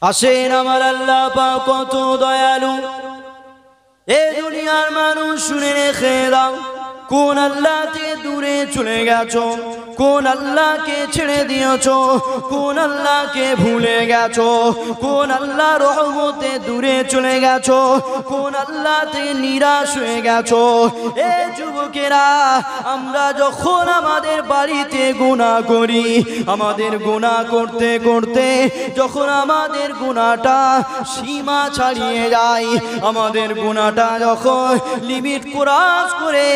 আসেন আমার আল্লাহ পাক কত দয়ালু। এই দুনিয়ার মানুষ শুনে রেখে দাও, কোন আল্লাহ থেকে দূরে চলে গেছো, কোন আল্লাহকে ছেড়ে দিয়েছো, কোন আল্লাহকে ভুলে গেছো, কোন আল্লাহ রহমতে দূরে চলে গেছো, কোন আল্লাহ থেকে নিরাশ হয়ে গেছো। এ যুবকেরা, আমরা যখন আমাদের বাড়িতে গুনাহ করি, আমাদের গুনাহ করতে করতে যখন আমাদের গুনাহটা সীমা ছাড়িয়ে যায়, আমাদের গুনাহটা যখন লিমিট ক্রস করে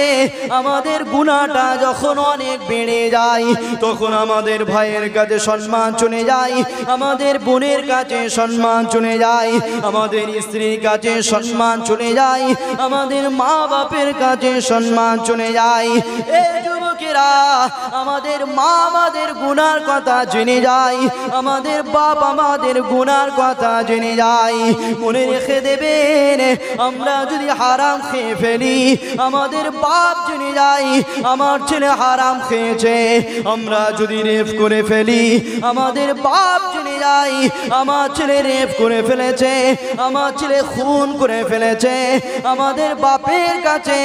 আমাদের গুনাহটা যখন অনেক বেড়ে যায়, তখন আমাদের ভাইয়ের কাছে সম্মান চলে যায়, আমাদের বোনের কাছে সম্মান চলে যায়, আমাদের স্ত্রীর কাছে সম্মান চলে যায়, আমাদের মা বাপের কাছে সম্মান চলে যায়। এই যুবকেরা, আমাদের মা আমাদের গুনার কথা জেনে যায়, আমাদের বাপ আমাদের গুনার কথা জেনে যায়। মনে রেখে দেবেন, আমরা যদি হারাম খেয়ে ফেলি, আমাদের বাপ জেনে যায় আমার ছেলে হারাম খেয়েছে। আমরা যদি রেপ করে ফেলি, আমাদের বাপ জেনে যায় আমার ছেলে রেপ করে ফেলেছে, আমার ছেলে খুন করে ফেলেছে। আমাদের বাপের কাছে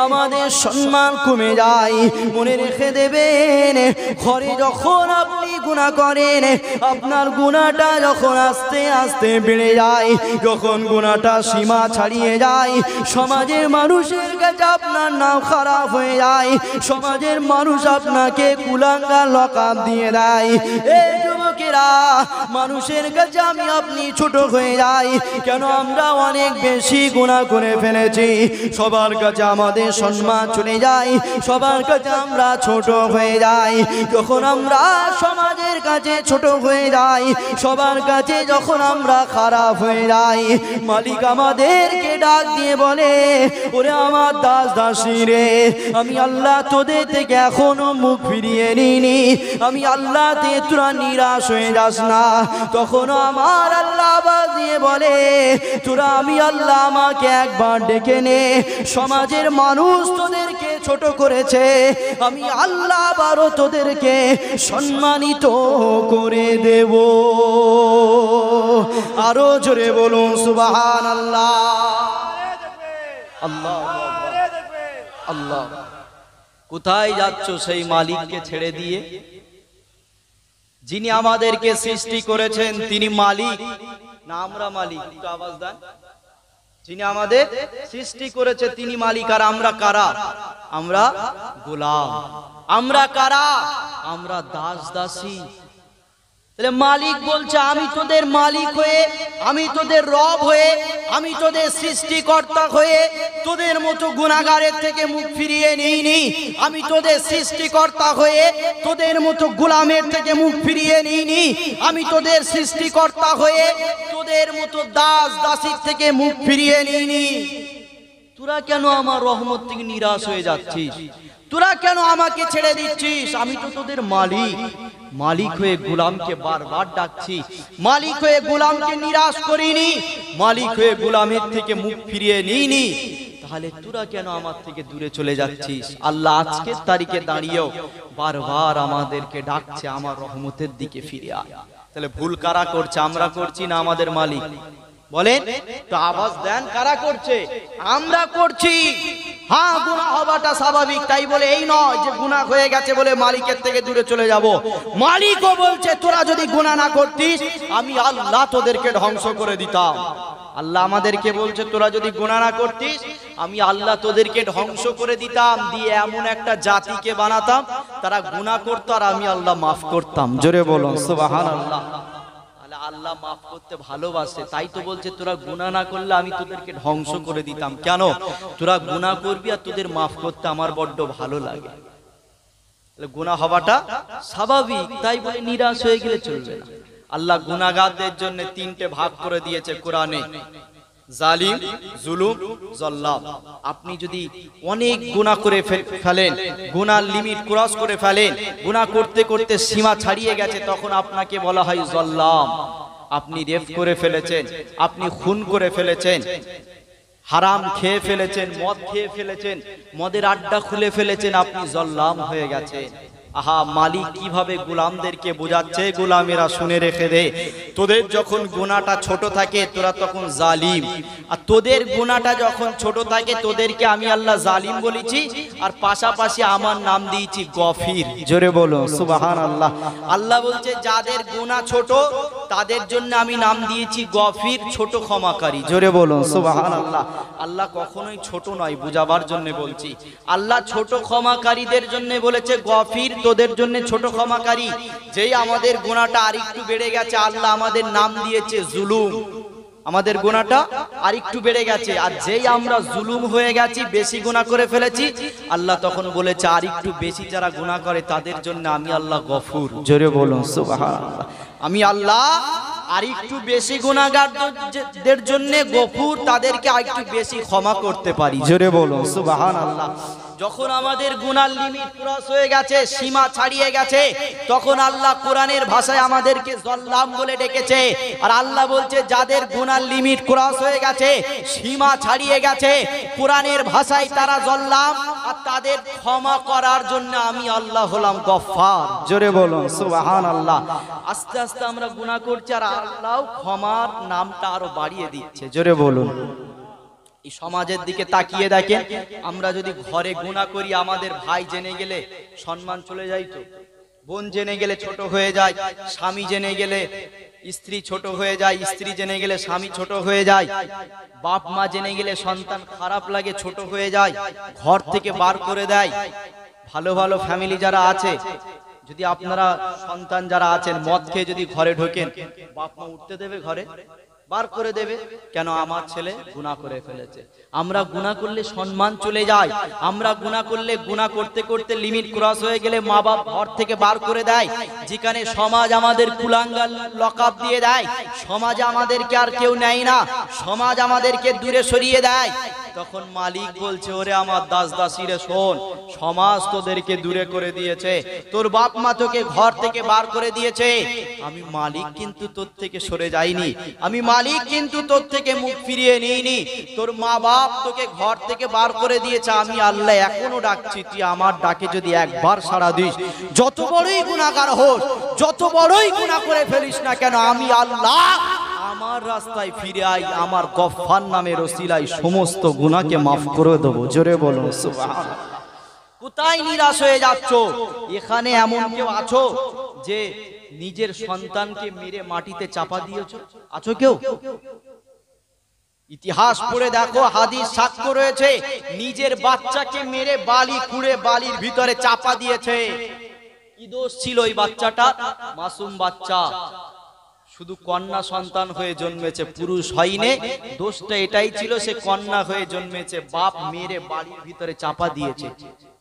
আমাদের সম্মান কমে যায়। মনে রেখে দেবেন, ঘরে যখন আপনি গুনাহ করেন, আপনার গুনাহটা যখন আস্তে আস্তে বেড়ে যায়, যখন গুনাহটা সীমা ছাড়িয়ে যায়, সমাজের মানুষের কাছে আপনার নাম খারাপ হয়ে যায়, সমাজের মানুষ আপনাকে কুলাঙ্গার লকাপ দিয়ে দেয়। এই যুবকেরা, মানুষের কাছে আমি আপনি ছোট হয়ে যাই কেন? আমরা অনেক বেশি গুনাহ করে ফেলেছি, সবার কাছে আমাদের সম্মান চলে যায়, সবার কাছে আমরা ছোট হয়ে যাই। যখন আমরা সমাজের কাছে ছোট হয়ে যাই, সবার কাছে যখন আমরা খারাপ হয়ে যাই, মালিক আমাদেরকে ডাক দিয়ে বলে, ওরে আমার দাস দাসী রে, আমি আল্লাহ তোদের থেকে এখনো মুখ ফিরিয়ে নিইনি, আমি আল্লাহ থেকে তোরা নিরাশ হয়ে যাস না। তখন আমার আল্লাহ আওয়াজ দিয়ে বলে, তোরা আমি আল্লাহ আমাকে একবার ডেকে নে, সমাজের মানুষ তোদেরকে ছোট করেছে, আমি আল্লাহ আবারও তোদেরকে সম্মানিত করে দেব। আরো জোরে বলুন সুবহানাল্লাহ। আল্লাহ আল্লাহ। কোথায় যাচ্ছ সেই মালিককে ছেড়ে দিয়ে? যিনি আমাদেরকে সৃষ্টি করেছেন তিনি মালিক না আমরা মালিক? একটু আওয়াজ দেন। যিনি আমাদের সৃষ্টি করেছে তিনি মালিক, আর আমরা কারা? আমরা গোলাম। আমরা কারা? আমরা দাস দাসী। তাহলে মালিক বলছে, আমি তোদের মালিক হয়ে, আমি তোদের রব হয়ে, আমি তোদের সৃষ্টিকর্তা হয়ে তোদের মতো গুনাহগারের থেকে মুখ ফিরিয়ে নিইনি। আমি তোদের সৃষ্টিকর্তা হয়ে তোদের মতো গোলামের থেকে মুখ ফিরিয়ে নিইনি। আমি তোদের সৃষ্টিকর্তা হয়ে তোদের মতো দাস দাসীর থেকে মুখ ফিরিয়ে নিইনি। তোরা কেন আমার রহমত থেকে নিরাশ হয়ে যাচ্ছিস? তোরা কেন আমাকে ছেড়ে দিচ্ছিস? আমি তো তোদের মালিক। মালিক হয়ে গোলামকে বারবার ডাকছি, মালিক হয়ে গোলামকে নিরাশ করিনি, মালিক হয়ে গোলামের থেকে মুখ ফিরিয়ে নিইনি। তাহলে তোরা কেন আমার থেকে দূরে চলে যাচ্ছিস? আল্লাহ আজকের তারিখে দাঁড়িয়েও বারবার আমাদেরকে ডাকছে, আমার রহমতের দিকে ফিরে আয়। তাহলে ভুল কারা করছে? আমরা করছি না আমাদের মালিক? বলেন তো, আওয়াজ দেন, কারা করছে? আমরা করছি। হ্যাঁ, গুনাহ হওয়াটা স্বাভাবিক, তাই বলে এই নয় যে গুনাহ হয়ে গেছে বলে মালিকের থেকে দূরে চলে যাব। মালিকও বলছে, তোরা যদি গুনাহ না করতিস আমি আল্লাহ তোদেরকে ধ্বংস করে দিতাম। আল্লাহ আমাদেরকে বলছে, তোরা যদি গুনাহ না করতিস আমি আল্লাহ তোদেরকে ধ্বংস করে দিতাম, দিয়ে এমন একটা জাতিকে বানাতাম তারা গুনাহ করতো আর আমি আল্লাহ মাফ করতাম। জোরে বলুন সুবহানাল্লাহ। আল্লাহ মাফ করতে ভালোবাসে, তাই তো বলছে তোরা গুনাহ না করলে আমি তোদেরকে ধ্বংস করে দিতাম। কেন? তোরা গুনাহ করবি আর তোদের মাফ করতে আমার বড্ড ভালো লাগে। গুনাহ হওয়াটা স্বাভাবিক, তাই বলে নিরাশ হয়ে গেলে চলবে না। আল্লাহ গুনাহগারদের জন্য তিনটে ভাগ করে দিয়েছে কোরআনে, জালিম, জুলুম, জল্লাম। আপনি যদি অনেক গুনাহ করে ফেলেন, গুনার লিমিট ক্রস করে ফেলেন, গুনাহ করতে করতে সীমা ছাড়িয়ে গেছে, তখন আপনাকে বলা হয় জল্লাম। আপনি রেপ করে ফেলেছেন, আপনি খুন করে ফেলেছেন, হারাম খেয়ে ফেলেছেন, মদ খেয়ে ফেলেছেন, মদের আড্ডা খুলে ফেলেছেন, আপনি জল্লাম হয়ে গেছেন। আহা, মালিক কিভাবে গোলামদেরকে বোঝাচ্ছে, গোলামেরা শুনে রেখে দে। তোদের যখন গুনাহটা ছোট থাকে তোরা তখন জালিম, আর তোদের গুনাহটা যখন ছোট থাকে তোদেরকে আমি আল্লাহ জালিম বলেছি, আর পাশাপাশি আমার নাম দিয়েছি গফির। জোরে বলো সুবহানাল্লাহ। আল্লাহ বলছে যাদের গুনাহ ছোট তাদের জন্য আমি নাম দিয়েছি গফির, ছোট ক্ষমাকারী। জোরে বলো সুবহানাল্লাহ। আল্লাহ কখনোই ছোট নয়, বুঝাবার জন্য বলছি। আল্লাহ ছোট ক্ষমাকারীদের জন্য বলেছে গফির, তোদের জন্য ছোট ক্ষমাকারী। যেই আমাদের গুনাহটা আরেকটু বেড়ে গেছে আল্লাহ আমাদের নাম দিয়েছে জুলুম, আমাদের গুনাহটা আরেকটু বেড়ে গেছে। আর যেই আমরা জুলুম হয়ে গেছি, বেশি গুনাহ করে ফেলেছি, আল্লাহ তখন বলেছে আরেকটু বেশি যারা গুনাহ করে তাদের জন্য আমি আল্লাহ গফুর। জোরে বলুন সুবহানাল্লাহ। আমি আল্লাহ আরেকটু বেশি গুনাহগারদের জন্য গফুর, তাদেরকে আরেকটু বেশি ক্ষমা করতে পারি। জোরে বলুন সুবহানাল্লাহ। যখন আমাদের গুনার লিমিট ক্রস হয়ে গেছে, সীমা ছাড়িয়ে গেছে, তখন আল্লাহ কোরআনের ভাষায় আমাদেরকে জাল্লাম বলে ডেকেছে। আর আল্লাহ বলছে যাদের গুনার লিমিট ক্রস হয়ে গেছে, সীমা ছাড়িয়ে গেছে, কোরআনের ভাষায় তারা জাল্লাম, আর তাদের ক্ষমা করার জন্য আমি আল্লাহ হলাম গফফার। জোরে বলুন সুবহানাল্লাহ। আস্তে আস্তে আমরা গুনাহ করছি আর আল্লাহ ক্ষমার নামটা আরো বাড়িয়ে দিচ্ছে। জোরে বলুন। এই সমাজের দিকে তাকিয়ে দেখেন, আমরা যদি ঘরে গুনাহ করি আমাদের ভাই জেনে গেলে সম্মান চলে যায়, তো বোন জেনে গেলে ছোট হয়ে যায়, স্বামী জেনে গেলে স্ত্রী ছোট হয়ে যায়, স্ত্রী জেনে গেলে স্বামী ছোট হয়ে যায়, বাপ মা জেনে গেলে সন্তান খারাপ লাগে, ছোট হয়ে যায়, ঘর থেকে বার করে দেয়। ভালো ভালো ফ্যামিলি যারা আছে, যদি আপনারা সন্তান যারা আছেন মদ খেয়ে যদি ঘরে ঢোকেন, বাপ মা উঠতে দেবে? ঘরে বার করে দেবে। কেন? আমার ছেলে গুনাহ করে ফেলেছে। আমরা গুনাহ করলে সম্মান চলে যায়, আমরা গুনাহ করলে গুনাহ করতে করতে লিমিট ক্রস হয়ে গেলে মা বাপ ঘর থেকে বার করে দেয়। যেখানে সমাজ আমাদের কুলাঙ্গার লকআপ দিয়ে দেয়, সমাজে আমাদেরকে আর কেউ নেয় না, সমাজ আমাদেরকে দূরে সরিয়ে দেয়, তখন মালিক বলছে ওরে আমার দাস দাসীরে শোন, সমাজ তোদেরকে দূরে করে দিয়েছে, তোর বাপ মা তোকে ঘর থেকে বার করে দিয়েছে, আমি মালিক কিন্তু তোর থেকে সরে যাইনি, আমি মালিক কিন্তু তোর থেকে মুখ ফিরিয়ে নিইনি। তোর মা বাপ তোকে ঘর থেকে বার করে দিয়েছে, আমি আল্লাহ এখনো ডাকছি, তুই আমার ডাকে যদি একবার সাড়া দিস, যত বড়ই গুনাহগার হোস, যত বড়ই গুনাহ করে ফেলিস না কেন, আমি আল্লাহ আমার রাস্তায় ফিরে আই, আমার গফফার নামের ওসিলায় সমস্ত গুনাহকে মাফ করে দেব। জোরে বলুন সুবহানাল্লাহ। কোথায় নিরাশ হয়ে যাচ্ছ? এখানে এমন কেউ আছো যে নিজের সন্তানকে মেরে মাটিতে চাপা দিয়েছো? আছো কেউ? ইতিহাস পড়ে দেখো, হাদিস সাক্ষ্য রয়েছে, নিজের বাচ্চাকে মেরে বালি খুঁড়ে বালির ভিতরে চাপা দিয়েছে। কি দোষ ছিল ওই বাচ্চাটা? মাসুম বাচ্চা, শুধু কন্যা সন্তান হয়ে জন্মেছে, পুরুষ হয়নি। দোষটা এটাই ছিল সে কন্যা হয়ে জন্মেছে, বাপ মেরে বাড়ির ভিতরে চাপা দিয়েছে।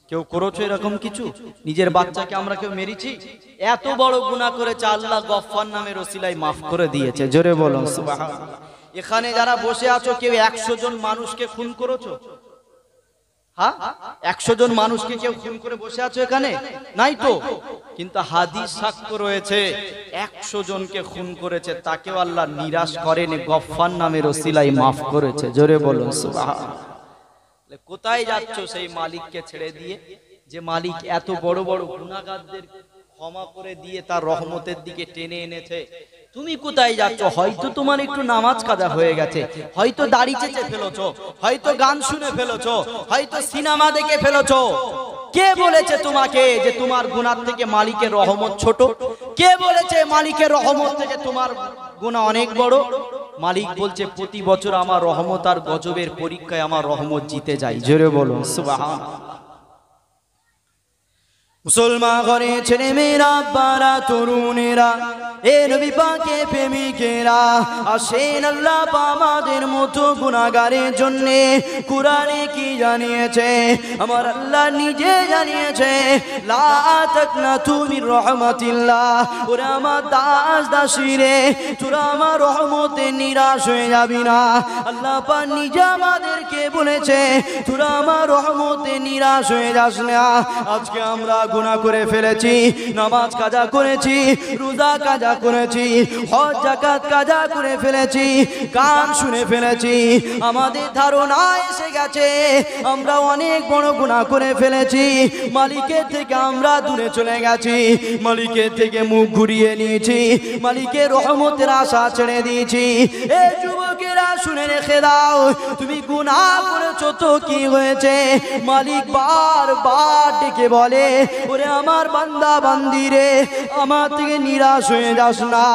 কেউ করেছো এরকম কিছু? নিজের বাচ্চাকে আমরা কেউ মেরেছি? এত বড় গুনাহ করেছে, আল্লাহ গফফার নামের ওসিলায় মাফ করে দিয়েছে। জোরে বলুন সুবহানাল্লাহ। এখানে যারা বসে আছো কেউ 100 জন মানুষকে খুন করেছো? হ্যাঁ, 100 জন মানুষকে কেউ খুন করে বসে আছো এখানে? নাই তো। কিন্তু হাদিস সাক্ষ্য রয়েছে 100 জনকে খুন করেছে, তাকেও আল্লাহ নিরাশ করেনি, গফফার নামের ওসিলায় মাফ করেছে। জোরে বলুন সুবহানাল্লাহ। কোথায় যাচ্ছ সেই মালিককে ছেড়ে দিয়ে, যে মালিক এত বড় বড় গুনাহগারদের ক্ষমা করে দিয়ে তার রহমতের দিকে টেনে এনেছে? তুমি কোথায় যাচ্ছ? হয়তো তোমার একটু নামাজ কাজা হয়ে গেছে, হয়তো দাড়ি চেঁচে ফেলেছো, হয়তো গান শুনে ফেলেছো, হয়তো সিনেমা দেখে ফেলেছো। কে বলেছে তোমাকে যে তোমার গুনাহ থেকে মালিকের রহমত ছোট? কে বলেছে মালিকের রহমত থেকে তোমার গুনাহ অনেক বড়? মালিক বলছে প্রতি বছর আমার রহমত আর গজবের পরীক্ষায় আমার রহমত জিতে যায়। জোরে বলুন সুবহানাল্লাহ। মুসলমান ঘরে ছেলে মেয়েরা, বারা তরুণেরা, এ নবী পাকে প্রেমিকেরা, আসেন আল্লাহ আমাদের মতো গুনাহগারের জন্য। কুরআনে কি জানিয়েছে? আমার আল্লাহ নিজে জানিয়েছে, লা তাকনাতু মির রাহমাতিল্লাহ। ওরে আমার দাস দাসীরে, তোরা আমার রহমতে নিরাশ হয়ে যাবি না। আল্লাহ পাক নিজে আমাদেরকে বলেছে, তোরা আমার রহমতে নিরাশ হয়ে যাস না। আজকে আমরা গুনাহ করে ফেলেছি, নামাজ কাজা করেছি, রোজা কাজা কাজা করেছি, হজ যাকাত কাজা করে ফেলেছি, কান শুনে ফেলেছি, আমাদের ধারণা এসে গেছে আমরা অনেক বড় গুনাহ করে ফেলেছি, মালিকের থেকে আমরা দূরে চলে গেছি, মালিকের থেকে মুখ ঘুরিয়ে নিয়েছি, মালিকের রহমতের আশা ছেড়ে দিয়েছি। এই যুবকেরা শুনে রেখে দাও, তুমি গুনাহ করেছো তো কি হয়েছে? মালিক বারবার ডেকে বলে, ওরে আমার বান্দা বান্দি রে, আমার থেকে নিরাশ হয়ে যাস না,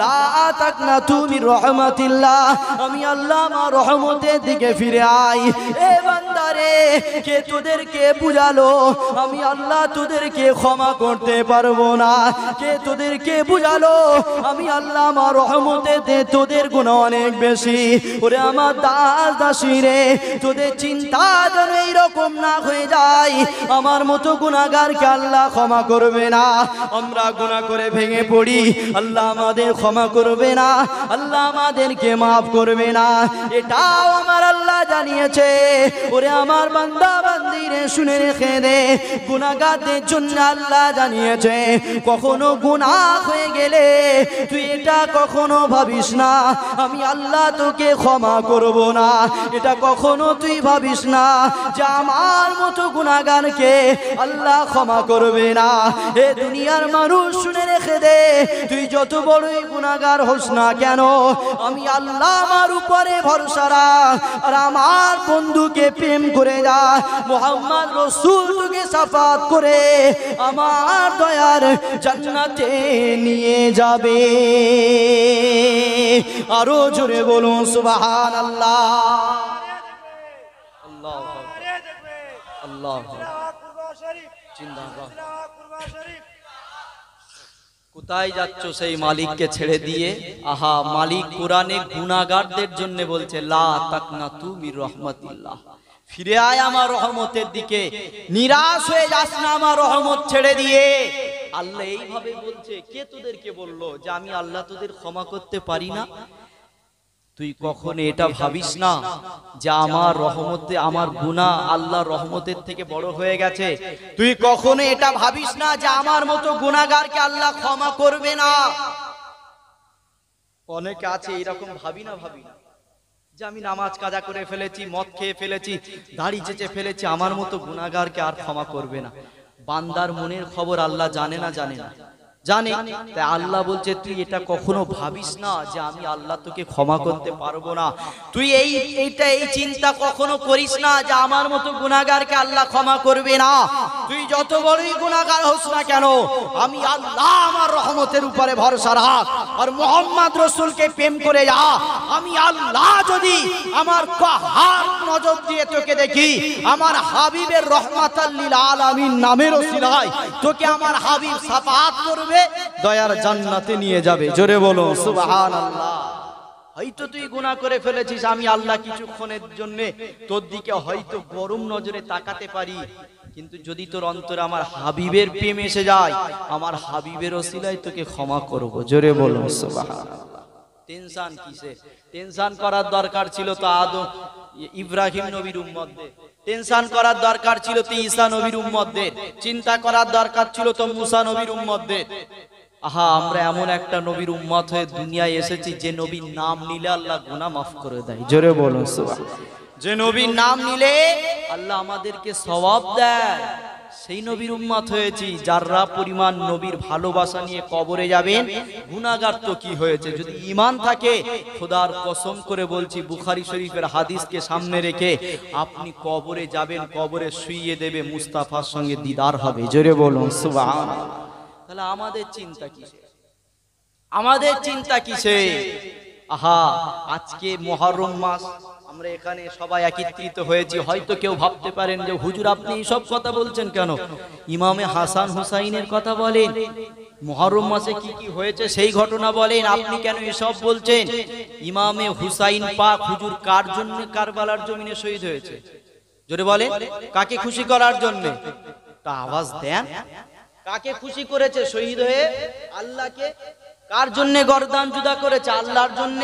লা তাকনাতু মির রাহমাতিল্লাহ, আমি আল্লাহ আমার রহমতের দিকে ফিরে আই। এ বান্দা রে, কে তোদেরকে বুঝালো আমি আল্লাহ তোদেরকে ক্ষমা করতে পারবো না? কে তোদেরকে বুঝালো আমি আল্লাহ আমার রহমতে তোদের গুনাহ অনেক বেশি? ওরে আমার দাস দাসী রে, তোদের চিন্তা যেন এইরকম না হয়ে যায় আমার মতো গুনাহগারকে আল্লাহ ক্ষমা করবে না। আমরা গুনাহ করে ভেঙে পড়ি, আল্লাহ আমাদের ক্ষমা করবে না, আল্লাহ আমাদেরকে মাফ করবে না, এটাও আমার আল্লাহ জানিয়েছে। ওরে আমার বান্দা বান্দি রে, শুনে রেখে দে, গুনাহগারদের জন্য আল্লাহ জানিয়েছে কখনো গুনাহ হয়ে গেলে তুই এটা কখনো ভাবিস না আমি আল্লাহ তোকে ক্ষমা করব না, এটা কখনো তুই ভাবিস না যে আমার মতো গুনাহগারকে আল্লাহ ক্ষমা করবে না। এ দুনিয়ার মানুষ শুনে রেখে দে, তুই যত বড়ই গুনাহগার হোস না কেন, আমি আল্লাহ আমার উপরে ভরসা রাখ, আর আমার বন্ধুকে প্রেম করে যা, মুহাম্মদ রাসূল তোকে শাফাত করে আমার দয়ার জান্নাতে নিয়ে যাবে। আরো জোরে বলুন সুবহানাল্লাহ। আল্লাহু আকবার, আল্লাহু জিন্দাবাদ। কোথায় যাচ্ছ সেই মালিককে ছেড়ে দিয়ে? আহা, মালিক কোরআনে গুনাহগারদের জন্য বলছে, লা তাকনাতু মির রাহমাতিল্লাহ, ফিরে আয় আমার রহমতের দিকে, নিরাশ হয়ে যাস না আমার রহমত ছেড়ে দিয়ে। আল্লাহ এইভাবে বলছে। কে তোদেরকে বললো যে আমি আল্লাহ তোদের ক্ষমা করতে পারি না? তুই কখনো এটা ভাবিস না যে আমার রহমতে আমার গুনাহ আল্লাহর রহমতের থেকে বড় হয়ে গেছে। তুই কখনো এটা ভাবিস না যে আমার মতো গুনাহগারকে আল্লাহ ক্ষমা করবে না। অনেকে আছে এরকম ভাবি না যে আমি নামাজ কাজা করে ফেলেছি, মদ খেয়ে ফেলেছি, দাড়ি চেঁচে ফেলেছি, আমার মতো গুনাহগারকে আর ক্ষমা করবে না। বান্দার মনের খবর আল্লাহ জানে না? জানে, তাই আল্লাহ বলছে তুই এটা কখনো ভাবিস না যে আমি আল্লাহ তোকে ক্ষমা করতে পারবো না। তুই এই চিন্তা কখনো করিস না যে আমার মতো গুনাহগারকে আল্লাহ ক্ষমা করবে না। তুই যত বড়ই গুনাহগার হোস না কেন, আমি আল্লাহ আমার রহমতের উপরে ভরসা রাখ, আর মুহাম্মদ রাসূলকে প্রেম করে যা। আমি আল্লাহ যদি আমার কাহার নজর দিয়ে তোকে দেখি, আমার হাবিবের রহমাতাল লিল আলামিন নামের ওসিলায় তোকে আমার হাবিব শাফাআত করবে, দয়ার জান্নাতে নিয়ে যাবে। জোরে বলো সুবহানাল্লাহ। হয়তো তুই গুনাহ করে ফেলেছিস, আমি আল্লাহ কিছুক্ষণের জন্য তোর দিকে হয়তো গরম নজরে তাকাতে পারি, কিন্তু যদি তোর অন্তরে আমার হাবিবের প্রেম এসে যায়, আমার হাবিবের ওসিলায় তোকে ক্ষমা করব। জোরে বলো সুবহানাল্লাহ। টেনশন কিসে? টেনশন করার দরকার ছিল তো আদম ইব্রাহিম নবীর উম্মতদের, টেনশন করার দরকার ছিল তো ঈসা নবীর উম্মতদের, চিন্তা করার দরকার ছিল তো মুসা নবীর উম্মতদের। আহা, আমরা এমন একটা নবীর উম্মত হয়ে দুনিয়ায় এসেছি যে নবীর নাম নিলে আল্লাহ গুনাহ মাফ করে দেয়। জোরে বলুন সুবহানাল্লাহ। যে নবীর নাম নিলে আল্লাহ আমাদেরকে সওয়াব দেয়, সেই নবীর উম্মত হয়েছি। যারা পরিমাণ নবীর ভালোবাসা নিয়ে কবরে যাবেন, গুনাহগার তো কি হয়েছে? যদি ঈমান থাকে, খোদার কসম করে বলছি, বুখারী শরীফের হাদিসকে সামনে রেখে আপনি কবরে যাবেন, কবরে শুইয়ে দেবে, মুস্তাফার সঙ্গে দিদার হবে। জোরে বলুন সুবহানাল্লাহ। তাহলে আমাদের চিন্তা কিসে? আমাদের চিন্তা কিসে? আহা, আজকে মুহররম মাস, আমরা এখানে সবাই একত্রিত হয়েছি। হয়তো কেউ ভাবতে পারেন যে হুজুর আপনি এইসব কথা বলছেন কেন? ইমামে হাসান হুসাইনের কথা বলেন, মুহররম মাসে কি কি হয়েছে সেই ঘটনা বলেন, আপনি কেন এসব বলছেন? ইমামে হুসাইন পাক হুজুর কার জন্য কারবালার জমিনে শহীদ হয়েছে? জোরে বলেন, কাকে খুশি করার জন্য? তা আওয়াজ দেন, কাকে খুশি করেছে শহীদ হয়ে? আল্লাহকে। কার জন্য গর্দান জুদা করেছে? আল্লাহর জন্য।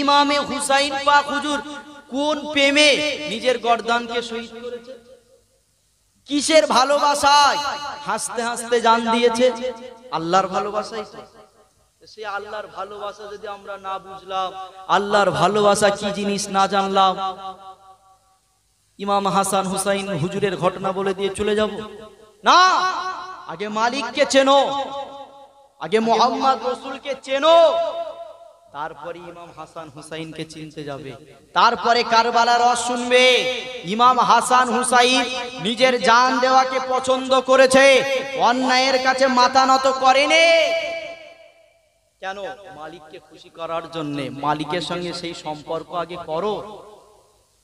ইমামে হুসাইন পাক হুজুর কোন প্রেমে নিজের গর্দানকে শহীদ করেছে? কিসের ভালোবাসায় হাসতে হাসতে জান দিয়েছে? আল্লাহর ভালোবাসাই তো। সেই আল্লাহর ভালোবাসা যদি আমরা না বুঝলাম, আল্লাহর ভালোবাসা কি জিনিস না জানলাম, ইমাম হাসান হুসাইন হুজুরের ঘটনা বলে দিয়ে চলে যাব না। আগে মালিককে চেনো, আগে মোহাম্মদ রসুলকে চেনো, তারপরে ইমাম হাসান হুসাইনকে চিনতে যাবে, তারপরে কারবালার রস শুনবে। ইমাম হাসান হুসাইন নিজের জান দেওয়াকে পছন্দ করেছে, অন্যায়ের কাছে মাথা নত করেনি। কেন? মালিককে খুশি করার জন্য। মালিকের সঙ্গে সেই সম্পর্ক আগে করো,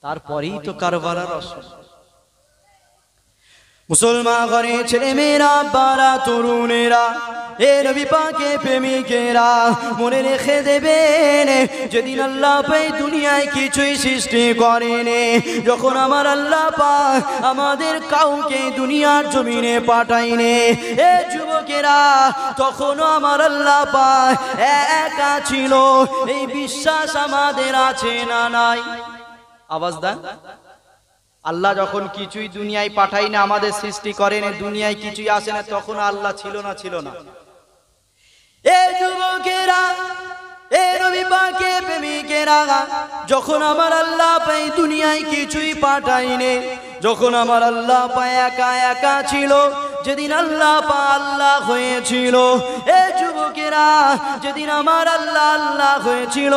তারপরেই তো কারবালার রস। মুসলমান ঘরে ছেলে মেয়েরা, বারা তরুণেরা, এ নবী পাকের প্রেমিকেরা, মনে রেখে দেবেন যেদিন আল্লাহ পাক দুনিয়ায় কিছুই সৃষ্টি করেনি, যখন আমার আল্লাহ পাক আমাদের কাউকে দুনিয়ার জমিনে পাঠায়নি, এ যুবকেরা, তখনও আমার আল্লাহ পাক একা ছিল। এই বিশ্বাস আমাদের আছে না নাই? আওয়াজ দেন। আল্লাহ যখন কিছুই দুনিয়ায় পাঠাই না, আমাদের সৃষ্টি করেন, দুনিয়ায় কিছুই আসে না, তখন আল্লাহ ছিল না? ছিল না? এ যুবকেরা, এ নবী পাকের প্রেমিকেরা, যখন আমার আল্লাহ পাক দুনিয়ায় কিছুই পাঠাইনি, যখন আমার আল্লাহ পাক একা একা ছিল, যেদিন আল্লাহ পাক আল্লাহ হয়েছিল, এ যুবকেরা, যেদিন আমার আল্লাহ আল্লাহ হয়েছিল,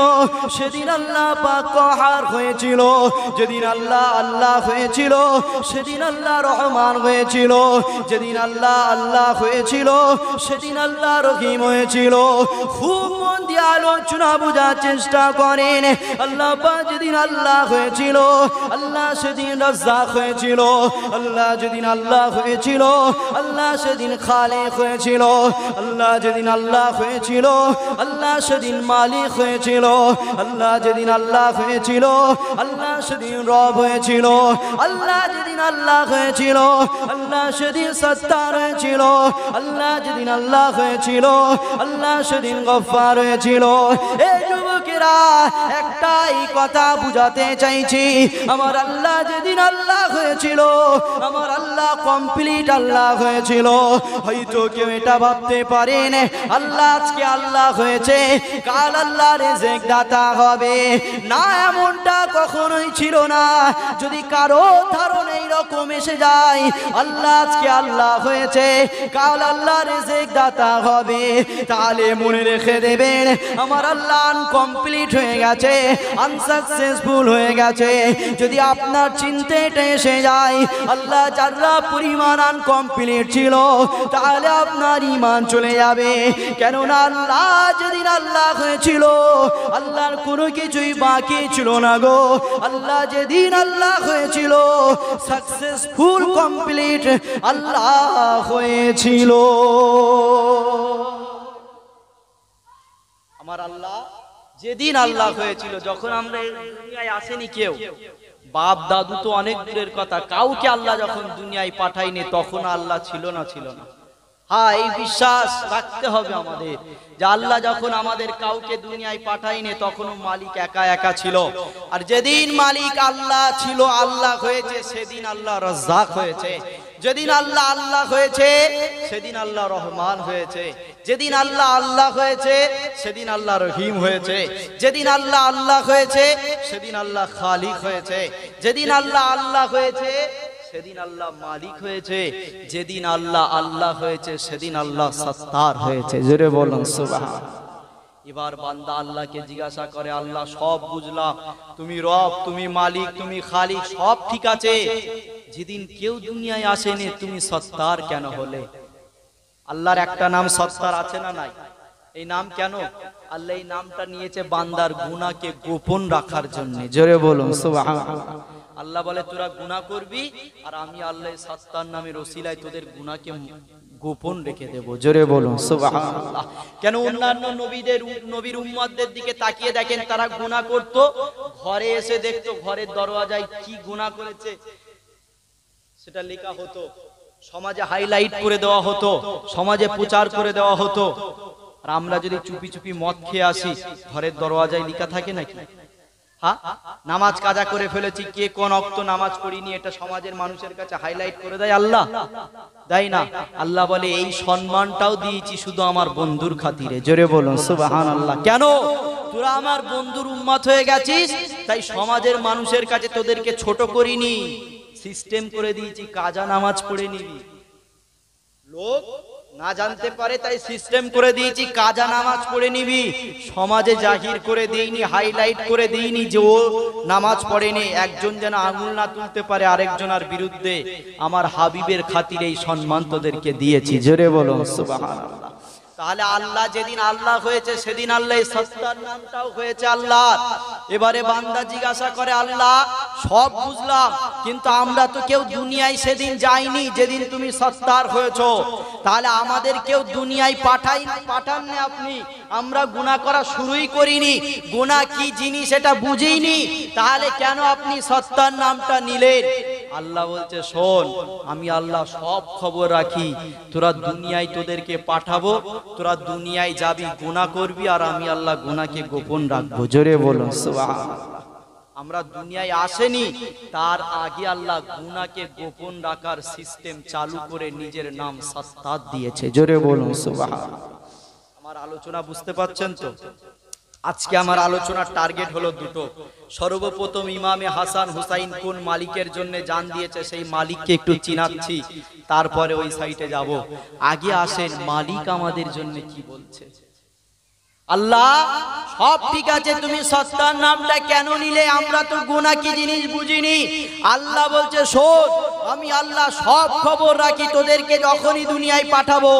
সেদিন আল্লাহ পাক কহার হয়েছিল। যেদিন আল্লাহ আল্লাহ হয়েছিল, সেদিন আল্লাহ রহমান হয়েছিল। যেদিন আল্লাহ আল্লাহ হয়েছিল, সেদিন আল্লাহ রহিম হয়েছিল। খুব মন দিয়ে আলোচনা বোঝার চেষ্টা করেন। আল্লাহ পাক যেদিন আল্লাহ হয়েছিল, আল্লাহ সেদিন রাজ্জাক হয়েছিল। আল্লাহ যেদিন আল্লাহ হয়েছিল, আল্লাহ সেদিন খালিক হয়েছিল। আল্লাহ যেদিন আল্লাহ হয়েছিল, আল্লাহ সেদিন মালিক হয়েছিল। আল্লাহ যেদিন আল্লাহ হয়েছিল, আল্লাহ সেদিন রব হয়েছিল। আল্লাহ যেদিন আল্লাহ হয়েছিল, আল্লাহ সেদিন সত্তার হয়েছিল। আল্লাহ যেদিন আল্লাহ হয়েছিল, আল্লাহ সেদিন গফফার হয়েছিল। এই যুবকেরা, একটাই কথা বুঝাতে চাইছি, আমার আল্লাহ যেদিন আল্লাহ হয়েছিল, আমার আল্লাহ কমপ্লিট আল্লাহ হয়েছিল। হয়তো কেউ এটা ভাবতে পারেন আল্লাহ আজকে আল্লাহ হয়েছে, কাল আল্লাহ রিজিক দাতা হবে না, এমনটা কখনোই ছিল না। যদি কারো ধারণা এইরকম এসে যায় আল্লাহ আজকে আল্লাহ হয়েছে, কাল আল্লাহ রিজিক দাতা হবে, তাহলে মনে রেখে দেবেন আমার আল্লাহ আনকমপ্লিট হয়ে গেছে, আনসাকসেসফুল হয়ে গেছে। যদি আপনার চিন্তাটা এসে যায় আল্লাহ যারা পরিমাণ আনকমপ্লিট ছিল, তাহলে আপনার ঈমান চলে যাবে। কেননা আল্লাহ যেদিন আল্লাহ হয়েছিল, আল্লাহর কোনো কিছুই বাকি ছিল না গো। আল্লাহ যেদিন আল্লাহ হয়েছিল, সাকসেসফুল কমপ্লিট আল্লাহ হয়েছিল। আমার আল্লাহ যেদিন আল্লাহ হয়েছিল, যখন আমরা দুনিয়ায় আসেনি কেউ, বাপ দাদু তো অনেক দূরের কথা, কাউকে আল্লাহ যখন দুনিয়ায় পাঠায়নি, তখন আল্লাহ ছিল না? ছিল না? হ্যাঁ, এই বিশ্বাস রাখতে হবে আমাদের যে আল্লাহ যখন আমাদের কাউকে দুনিয়ায় পাঠায়নি, তখনও মালিক একা একা ছিল। আর যেদিন মালিক আল্লাহ ছিল, আল্লাহ হয়েছে, সেদিন আল্লাহ রাজ্জাক হয়েছে। যেদিন আল্লাহ আল্লাহ হয়েছে, সেদিন আল্লাহ রহমান হয়েছে। যেদিন আল্লাহ আল্লাহ হয়েছে, সেদিন আল্লাহ রহিম হয়েছে। যেদিন আল্লাহ আল্লাহ হয়েছে, সেদিন আল্লাহ খালিক হয়েছে। যেদিন আল্লাহ আল্লাহ হয়েছে, সেদিন আল্লাহ মালিক হয়েছে। যেদিন আল্লাহ আল্লাহ হয়েছে, সেদিন আল্লাহ সত্তার হয়েছে। জোরে বলুন সুবহানাল্লাহ। এবার বান্দা আল্লাহকে জিজ্ঞাসা করে, আল্লাহ সব বুঝলাম, তুমি রব, তুমি মালিক, তুমি খালিক, সব ঠিক আছে, যেদিন কেউ দুনিয়ায় আসেনি তুমি সত্তার কেন হলে? আল্লাহর একটা নাম সত্তার আছে না নাই? এই নাম কেন? আল্লাহ এই নামটা নিয়েছে বান্দার গুনাহকে গোপন রাখার জন্য। জোরে বলুন সুবহানাল্লাহ। আল্লাহ বলে তোরা গুনাহ করবি, আর আমি আল্লাহ সত্তার নামের ওসিলায় তোদের গুনাহকে গোপন রেখে দেব। জোরে বলুন সুবহানাল্লাহ। কেন? অন্যান্য নবীর উম্মতদের দিকে তাকিয়ে দেখেন, তারা গুনাহ করত, ঘরে এসে দেখতো ঘরের দরওয়াজায় কি গুনাহ করেছে সেটা লেখা হতো, সমাজে হাইলাইট করে দেওয়া হতো, সমাজে প্রচার করে দেওয়া হতো। আর আমরা যদি চুপি চুপি মদ খেয়ে আসি, ঘরের দরওয়াজায় লেখা থাকে নাকি? হ্যাঁ, নামাজ কাজা করে ফেলেছি, কে কোন ওয়াক্ত নামাজ পড়িনি এটা সমাজের মানুষের কাছে হাইলাইট করে দেয় আল্লাহ? দেয় না। আল্লাহ বলে এই সম্মানটাও দিয়েছি শুধু আমার বন্ধুর খাতিরে। জোরে বলুন সুবহানাল্লাহ। কেন? তোরা আমার বন্ধুর উম্মত হয়ে গেছিস, তাই সমাজের মানুষের কাছে তোদেরকে ছোট করিনি, সিস্টেম করে দিয়েছি কাজা নামাজ পড়ে নিবি। লোক না জানতে পারে তাই সিস্টেম করে দিয়েছি কাজা নামাজ পড়ে নিবি। সমাজে জাহির করে দেইনি, হাইলাইট করে দেইনি যে ও নামাজ পড়েনি। একজন যেন আঙুল না তুলতে পারে আরেকজনের বিরুদ্ধে। আমার হাবিবের খাতিরে এই সম্মান তোদেরকে দিয়েছি। জোরে বলো সুবহানাল্লাহ। তাহলে আল্লাহ যেদিন আল্লাহ হয়েছে সেদিন আল্লাহ সত্তার নামটাও হয়েছে আল্লাহ। এবারে বান্দা জিজ্ঞাসা করে আল্লাহ সব বুঝলাম, কিন্তু আমরা তো কেউ দুনিয়ায় সেদিন যাইনি যেদিন তুমি সত্তার হয়েছো। তাহলে আমাদের কেউ দুনিয়ায় পাঠাননি আপনি, আমরা গুনাহ করা শুরুই করিনি, গুনাহ কি জিনিস এটা বুঝিনি, তাহলে কেন আপনি সত্তার নামটা নিলেন? আল্লাহ বলছে শোন, আমি আল্লাহ সব খবর রাখি। তোরা দুনিয়ায় তোদেরকে পাঠাবো, তোরা দুনিয়ায় যাবি, গুনাহ করবি, আর আমি আল্লাহ গুনাহকে গোপন রাখবো। জোরে বলুন সুবহানাল্লাহ। আমরা দুনিয়ায় আসেনি, তার আগে আল্লাহ গুনাহকে গোপন রাখার সিস্টেম চালু করে নিজের নাম সত্তার দিয়েছে। জোরে বলুন সুবহানাল্লাহ। আমার আলোচনা বুঝতে পারছেন তো? আজকে আমার আলোচনার টার্গেট হলো দুটো। সর্বপ্রথম ইমামে হাসান হুসাইন কোন মালিকের জন্য জান দিয়েছে সেই মালিককে একটু চিনাচ্ছি, তারপরে ওই সাইটে যাব। আগে আসেন মালিক আমাদের জন্য কি বলছে। আল্লাহ সব ঠিক আছে, তুমি সত্তার নামটা কেন নিলে? আমরা তো গুনাহ কি জিনিস বুঝিনি। আল্লাহ বলছে শোন, আমি আল্লাহ সব খবর রাখি, তোদেরকে যখনই দুনিয়ায় পাঠাবো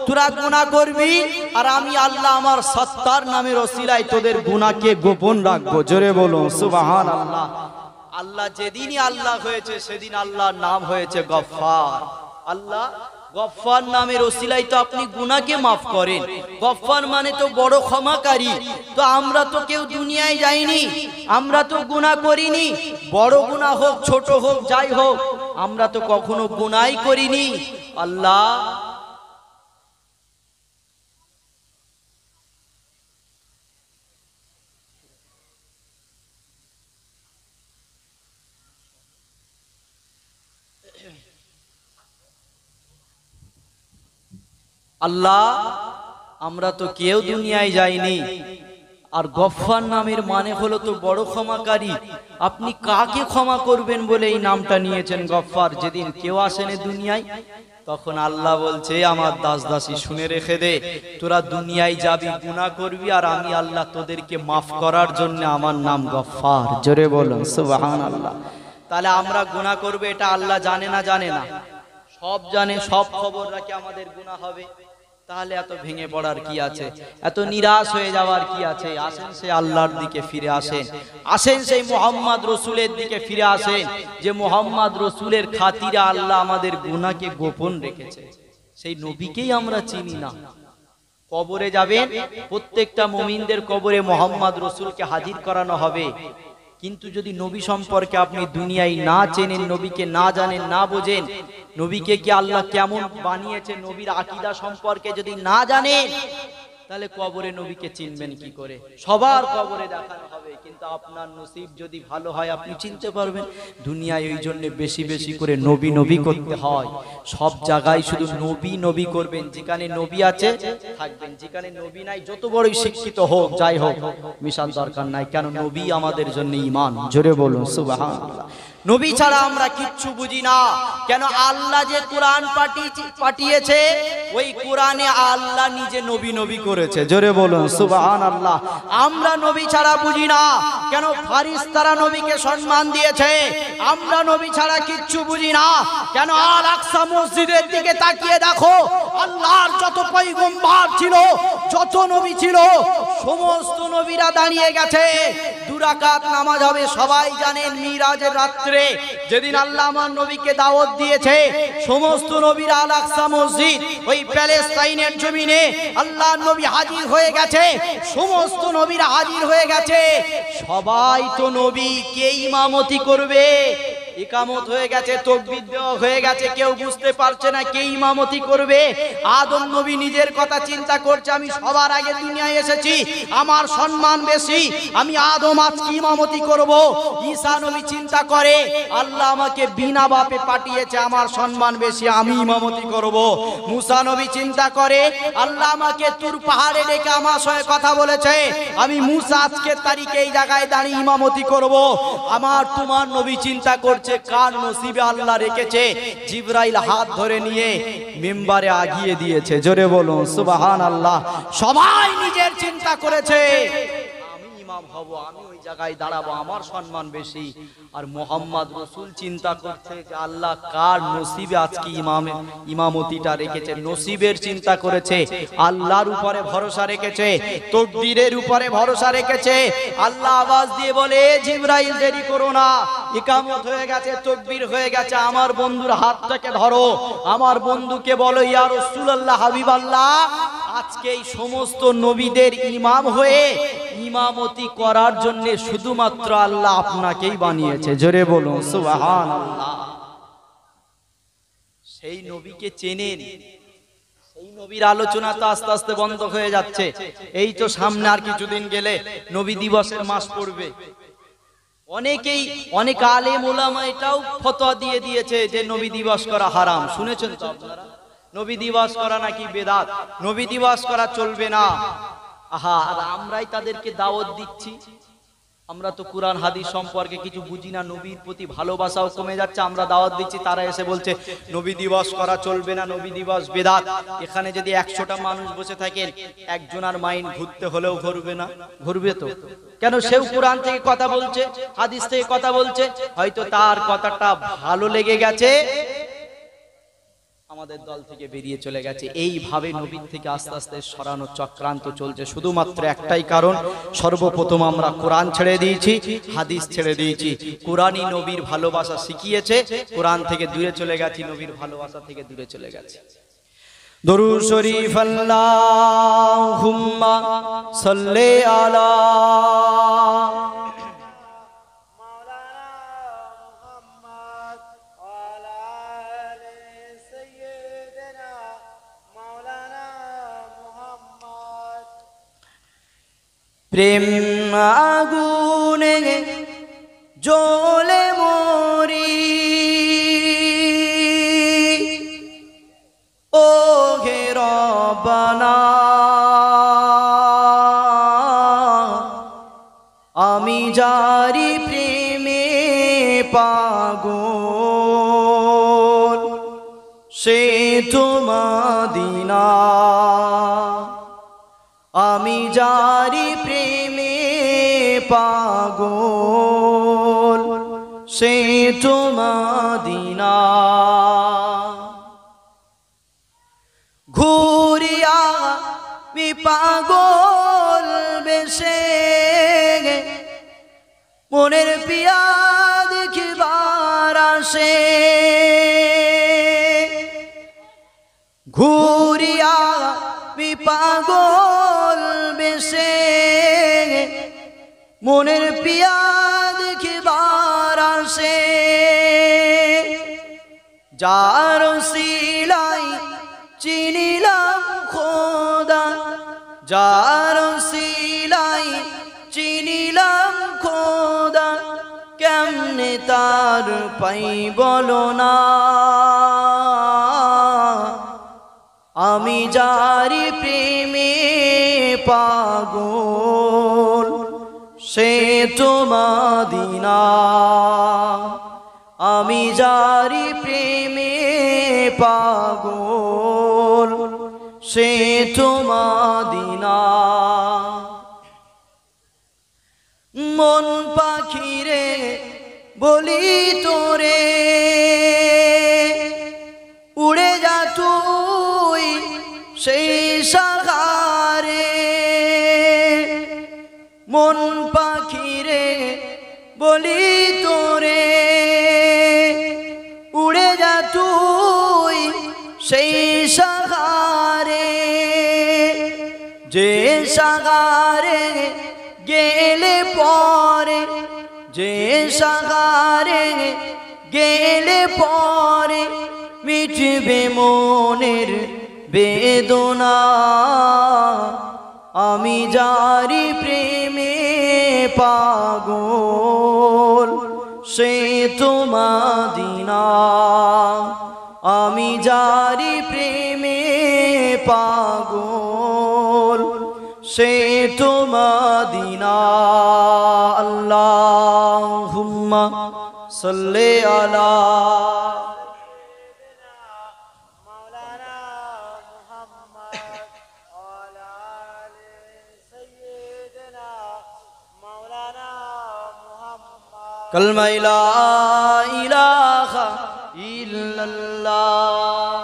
তোরা গুনাহ করবি, আর আমি আল্লাহ আমার সত্তার নামের ওসিলায় তোদের গুনাহকে গোপন রাখবো। জোরে বলুন সুবহানাল্লাহ। আল্লাহ যেদিনই আল্লাহ হয়েছে সেদিন আল্লাহর নাম হয়েছে গফফার। আল্লাহ গফফার নামের ওসিলায় তো আপনি গুনাহকে মাফ করেন। গফফার মানে তো বড় ক্ষমাকারী। তো আমরা তো কেউ দুনিয়ায় যাইনি, আমরা তো গুনাহ করিনি, বড় গুনাহ হোক ছোট হোক যাই হোক, আমরা তো কখনো গুনাহই করিনি। আল্লাহ আল্লাহ আমরা তো কেউ দুনিয়ায় যাইনি, আর গফফার নামের মানে হলো তো বড় ক্ষমাকারী। আপনি কাকে ক্ষমা করবেন বলে এই নামটা নিয়েছেন গফফার? যেদিন কেউ আসেনি দুনিয়ায়, তখন আল্লাহ বলছে আমার দাস দাসী শুনে রেখে দে, তোরা দুনিয়ায় যাবি, গুনাহ করবি, আর আমি আল্লাহ তোদেরকে মাফ করার জন্য আমার নাম গফফার। জোরে বলুন সুবহানাল্লাহ। তাহলে আমরা গুনাহ করব এটা আল্লাহ জানে না? জানে না, সব জানে, সব খবর রাখে আমাদের গুনাহ হবে। তাহলে এত ভেঙে পড়ার কি আছে, এত নিরাশ হয়ে যাওয়ার কি আছে? আসেন সেই আল্লাহর দিকে ফিরে আসেন, আসেন সেই মুহাম্মদ রসুলের দিকে ফিরে আসেন, যে মুহাম্মদ রসুলের খাতিরে আল্লাহ আমাদের গুনাহকে গোপন রেখেছে। সেই নবীকেই আমরা চিনি না। কবরে যাবেন, প্রত্যেকটা মুমিনদের কবরে মুহাম্মদ রসুলকে হাজির করানো হবে। কিন্তু যদি নবী সম্পর্কে আপনি দুনিয়ায় না চেনেন, নবীকে না জানেন, না বোঝেন, নবীকে কি আল্লাহ কেমন বানিয়েছে, নবীর আকীদা সম্পর্কে যদি না জানেন, তাহলে কবরে নবীকে চিনবেন কি করে? সবার কবরে দেখানো হবে, কিন্তু আপনার নসিব যদি ভালো হয় আপনি চিনতে পারবেন। দুনিয়ায় ওই জন্য বেশি বেশি করে নবী নবী করতে হয়। সব জায়গায় শুধু নবী নবী করবেন, যেখানে নবী আছে থাকবেন, যেখানে নবী নাই যত বড়ই শিক্ষিত হোক যাই হোক মিশার দরকার নাই। কেন? নবী আমাদের জন্য ঈমান। জোরে বলুন সুবহানাল্লাহ। নবী ছাড়া আমরা কিচ্ছু বুঝি না। কেন? আল্লাহ যে কোরআন পাঠিয়েছে, ওই কোরআনে আল্লাহ নিজে নবী নবী করেছে। জোরে বলুন সুবহানাল্লাহ। আমরা নবী ছাড়া বুঝি না। কেন? ফারিস্তারা নবীকে সম্মান দিয়েছে, আমরা নবী ছাড়া কিচ্ছু বুঝি না। কেন? আল আকসা মসজিদের দিকে তাকিয়ে দেখো, আল্লাহর যত পয়গম্বর ছিল, যত নবী ছিল, সমস্ত নবীরা দাঁড়িয়ে গেছে। 2 রাকাত নামাজ হবে, সবাই জানেন মিরাজের রাত্রে যেদিন আল্লাহ আমার নবীকে দাওয়াত দিয়েছে, সমস্ত নবীরা আল আকসা মসজিদ ওই প্যালেস্তাইনের জমিনে আল্লাহর নবী হাজির হয়ে গেছে, সমস্ত নবীরা হাজির হয়ে গেছে। সবাই তো নবী, কে ইমামতি করবে? ইকামত হয়ে গেছে, তাকবীর দেওয়া হয়ে গেছে, কেউ বুঝতে পারছে না কে ইমামতি করবে। আদম নবী নিজের কথা চিন্তা করছে, আমি সবার আগে দুনিয়ায় এসেছি, আমার সম্মান বেশি, আমি আদম আজকে ইমামতি করব। ঈসা নবী চিন্তা করে আল্লাহ আমাকে বিনা বাপে পাঠিয়েছে, আমার সম্মান বেশি, আমি ইমামতি করব। মুসা নবী চিন্তা করে আল্লাহ আমাকে তুর পাহাড়ে ডেকে আমার সঙ্গে কথা বলেছে, আমি মুসা আজকের তারিখে এই জায়গায় দাঁড়িয়ে ইমামতি করব। আমার তোমার নবী চিন্তা করছে কার নসিবে আল্লাহ রেখেছে, জিবরাইল হাত ধরে নিয়ে মিম্বারে আগিয়ে দিয়েছে। জোরে বলুন সুবহানাল্লাহ। সবাই নিজের চিন্তা করেছে আমি ইমাম হব, আমি ওই জায়গায় দাঁড়াবো, আমার সম্মান বেশি। আর মোহাম্মদ রাসূল চিন্তা করছে যে আল্লাহ কার নসিবে আজকে ইমামতিটা রেখেছে। নসিবের চিন্তা করেছে, আল্লাহর উপরে ভরসা রেখেছে, তাকদীরের উপরে ভরসা রেখেছে। আল্লাহ আওয়াজ দিয়ে বলে জিবরাইল দেরি করো না, ইকামত হয়ে গেছে, তাকবীর হয়ে গেছে, আমার বন্ধুর হাতটাকে ধরো, আমার বন্ধুকে বলো ইয়া রাসূলুল্লাহ হাবিবাল্লাহ আজকে এই সমস্ত নবীদের ইমাম হয়ে ইমামতি করার জন্য শুধুমাত্র আল্লাহ আপনাকেই বানিয়েছে। জোরে বলুন সুবহানাল্লাহ। সেই নবীকে চেনেন, সেই নবীর আলোচনা তো আস্তে আস্তে বন্ধ হয়ে যাচ্ছে। এই তো সামনে আর কিছুদিন গেলে নবী দিবসের মাস পড়বে। অনেকেই, অনেক আলেম ওলামা এটাও ফতোয়া দিয়ে দিয়েছে যে নবী দিবস করা হারাম। শুনেছেন তো আপনারা? নবী দিবস করা নাকি বেদাত, নবী দিবস করা চলবে না। আহা, আর আমরাই তাদেরকে দাওয়াত দিচ্ছি। আমরা তো কুরআন হাদিস সম্পর্কে কিছু বুঝি না, নবীর প্রতি ভালোবাসাও কমে যাচ্ছে, আমরা দাওয়াত দিচ্ছি, তারা এসে বলছে নবী দিবস করা চলবে না, নবী দিবস বেদাত। এখানে যদি 100টা মানুষ বসে থাকেন, একজনের মাইন্ড ঘুরতে হলেও ঘুরবে না? ঘুরবে তো। কেন? সেও কুরআন থেকে কথা বলছে, হাদিস থেকে কথা বলছে, হয়তো তার কথাটা ভালো লেগে গেছে, আমাদের দল থেকে বেরিয়ে চলে গেছে। এইভাবে নবীর থেকে আস্তে আস্তে সরানোর চক্রান্ত চলছে। শুধুমাত্র একটাই কারণ, সর্বপ্রথম আমরা কোরআন ছেড়ে দিয়েছি, হাদিস ছেড়ে দিয়েছি। কোরআনই নবীর ভালোবাসা শিখিয়েছে, কোরআন থেকে দূরে চলে গেছি, নবীর ভালোবাসা থেকে দূরে চলে গেছে। দরুদ শরীফ আল্লাহুম্মা সাল্লি আলা প্রেম আগুনে জ্বলে মরি, ও হে রব্বানা আমি যারি প্রেমে পাগল, সে তো মদিনা। আমি যারি প্রেমে পাগল, সে তো মদিনা। ঘুরিয়া আমি পাগল বেশে, মনের পিয়া দেখিবার আসে। ঘুরিয়া আমি পাগল বেশে, মনের পিয়া দেখিবার আসে। যার সিলাই চিনিলাম খোদা, যার সিলাই চিনিলাম খোদা, কেমনে তার পাই বলো না। আমি যারি প্রেমে পাগল, সে তো মদিনা। আমি যারি প্রেমে পাগল, সে তো মদিনা। মন পাখিরে বলি তোরে, উড়ে যা তুই সেই সাগরে। মন পাখিরে বলি তোরে, উড়ে যা তুই সেই সাগরে। যে সাগরে গেলে পরে, যে সাগরে গেলে পরে মিটবে মনের বেদনা। আমি যারি প্রেমে পাগল সে তো মদিনা। আমি যারি প্রেমে পাগল সে তো মদিনা। আল্লাহুম্মা সাল্লি আলা কালমা লা ইলাহা ইল্লাল্লাহ।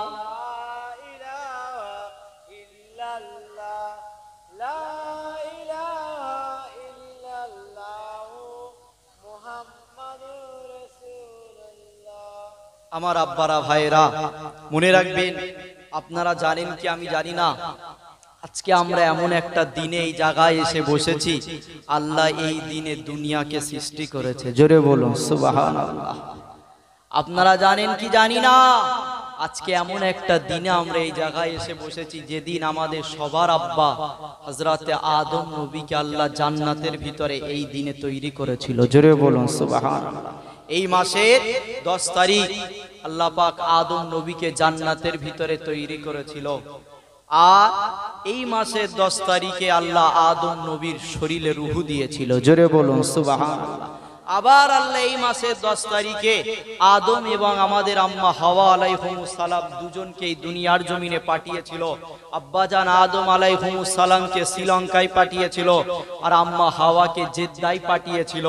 আমার আব্বারা ভাইরা মনে রাখবেন, আপনারা জানেন কি আমি জানি না, আজকে আমরা এমন একটা দিনে এই জায়গায় এসে বসেছি, আল্লাহ এই দিনে দুনিয়াকে সৃষ্টি করেছে। জোরে বলুন সুবহানাল্লাহ। আপনারা জানেন কি জানি না, আজকে এমন একটা দিনে আমরা এই জায়গায় এসে বসেছি যেদিন আমাদের সবার আব্বা হযরতে আদম নবীকে আল্লাহ জান্নাতের ভিতরে এই দিনে তৈরি করেছিল। জোরে বলুন সুবহানাল্লাহ। এই মাসের 10 তারিখ আল্লাহ পাক আদম নবীকে জান্নাতের ভিতরে তৈরি করেছিল। আর এই মাসের 10 তারিখে আল্লাহ আদম নবীর শরীরে রূহ দিয়েছিল। জোরে বলুন সুবহানাল্লাহ। আবার আল্লাহ এই মাসের 10 তারিখে আদম এবং আমাদের আম্মা হাওয়া আলাইহিমুস সালাম দুজনকে এই দুনিয়ার জমিনে পাঠিয়েছিল। আব্বাজান আদম আলাইহিমুস সালামকে শ্রীলঙ্কায় পাঠিয়েছিল আর আম্মা হাওয়াকে জেদ্দায় পাঠিয়েছিল।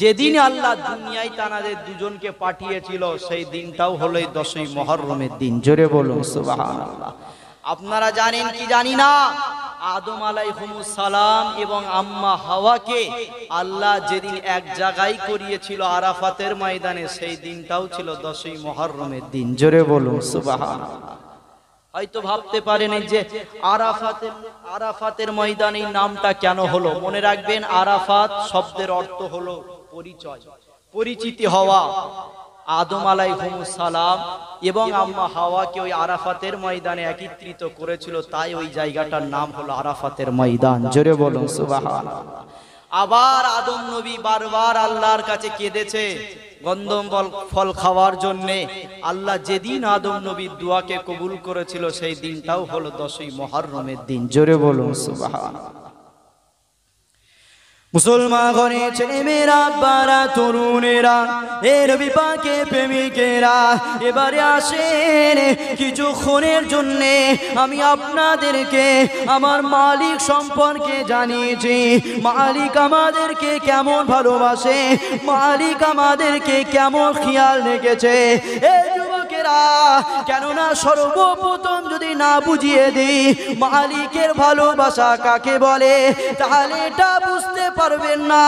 যেদিন আল্লাহ দুনিয়ায় তানাদের দুজনকে পাঠিয়েছিল সেই দিনটাও হলো 10ই মুহররমের দিন। জোরে বলুন সুবহানাল্লাহ। আপনারা জানেন কি জানি না, আদম আলাইহিমুস সালাম এবং আম্মা হাওয়াকে আল্লাহ যেদিন এক জায়গায় করিয়েছিল আরাফাতের ময়দানে, সেই দিনটাও ছিল 10ই মুহররমের দিন। জোরে বলুন সুবহানাল্লাহ। হয়তো ভাবতে পারেন যে আরাফাতের ময়দানে নামটা কেন হলো। মনে রাখবেন, আরাফাত শব্দের অর্থ হলো পরিচয়, পরিচিতি হওয়া। আদম আলাইহিমুস সালাম এবং আম্মা হাওয়াকে ওই আরাফাতের ময়দানে একত্রিত করেছিল, তাই ওই জায়গাটার নাম হলো আরাফাতের ময়দান। জোরে বলুন সুবহানাল্লাহ। আবার আদম নবী বারবার আল্লাহর কাছে কেঁদেছে গন্ধম ফল খাওয়ার জন্য। আল্লাহ যেদিন আদম নবীর দোয়াকে কবুল করেছিল সেই দিনটাও হলো 10ই মুহররমের দিন। জোরে বলুন সুবহানাল্লাহ। মুসলমান ঘরে ছেলে মেয়েরা, বারা তরুণেরা, এ নবী পাকের প্রেমিকেরা, এবারে আসেন কিছুক্ষণের জন্য আমি আপনাদেরকে আমার মালিক সম্পর্কে জানিয়েছি। মালিক আমাদেরকে কেমন ভালোবাসে, মালিক আমাদেরকে কেমন খেয়াল রেখেছে। এই যুবকেরা, কেননা সর্বপ্রথম যদি না বুঝিয়ে দিই মালিকের ভালোবাসা কাকে বলে, তাহলে এটা বুঝতে পারবেন না